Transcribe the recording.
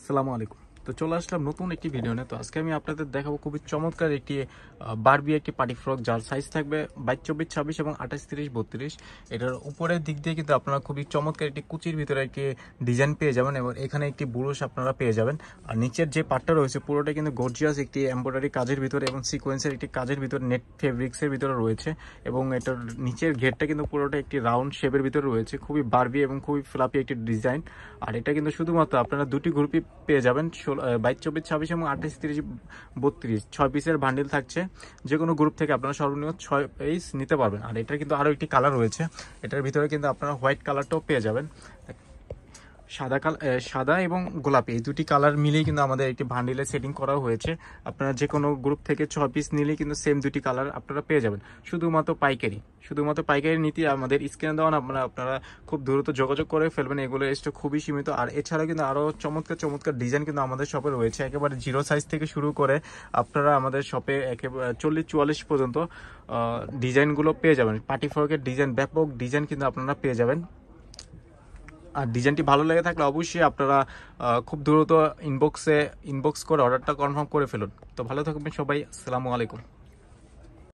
আসসালামু আলাইকুম। তো চলে আসলাম নতুন একটি ভিডিও নিয়ে। তো আজকে আমি আপনাদের দেখাবো খুবই চমৎকার একটি বারবি একটি পার্টি ফ্রক, যার সাইজ থাকবে 22, 24, 26 এবং 28, 30, 32। এটার উপরের দিক দিয়ে কিন্তু আপনারা খুবই চমৎকার একটি কুচির ভিতরে একটি ডিজাইন পেয়ে যাবেন এবং এখানে একটি বুরুশ আপনারা পেয়ে যাবেন। আর নিচের যে পার্টটা রয়েছে পুরোটা কিন্তু গর্জিয়াস একটি এমব্রয়ডারি কাজের ভিতরে এবং সিকোয়েন্সের একটি কাজের ভিতরে নেট ফেব্রিক্সের ভিতরে রয়েছে এবং এটার নিচের ঘেরটা কিন্তু পুরোটা একটি রাউন্ড শেপের ভিতরে রয়েছে। খুবই বারবি এবং খুবই ফ্লাপি একটি ডিজাইন। আর এটা কিন্তু শুধুমাত্র আপনারা দুটি গ্রুপই পেয়ে যাবেন, 22, 24, 26 এবং 28, 30, 32। 6 পিসের বান্ডিল থাকছে। যে কোনো গ্রুপ থেকে আপনারা সর্বনিম্ন 6 পিস নিতে পারবেন। আর এটার কিন্তু আরও একটি কালার রয়েছে, এটার ভিতরে কিন্তু আপনারা হোয়াইট কালারটাও পেয়ে যাবেন। সাদা এবং গোলাপি এই দুটি কালার মিলেই কিন্তু আমাদের একটি বান্ডিলে সেটিং করা হয়েছে। আপনারা যে কোনো গ্রুপ থেকে 6 পিস নিলেই কিন্তু সেম দুটি কালার আপনারা পেয়ে যাবেন। শুধুমাত্র পাইকারি নীতি আমাদের স্ক্রিনে দেওয়া, আপনারা খুব দ্রুত যোগাযোগ করে ফেলবেন। এগুলো স্টক খুবই সীমিত। আর এছাড়া কিন্তু আরও চমৎকার ডিজাইন কিন্তু আমাদের শপে রয়েছে, একেবারে 0 সাইজ থেকে শুরু করে আপনারা আমাদের শপে একেবারে 40, 44 পর্যন্ত ডিজাইনগুলো পেয়ে যাবেন। পার্টি ফ্রকের ডিজাইন, ব্যাপক ডিজাইন কিন্তু আপনারা পেয়ে যাবেন। আর ডিজাইনটি ভালো লেগে থাকলে অবশ্যই আপনারা খুব দ্রুত ইনবক্স করে অর্ডারটা কনফার্ম করে ফেলুন। তো ভালো থাকবেন সবাই, আসসালামু আলাইকুম।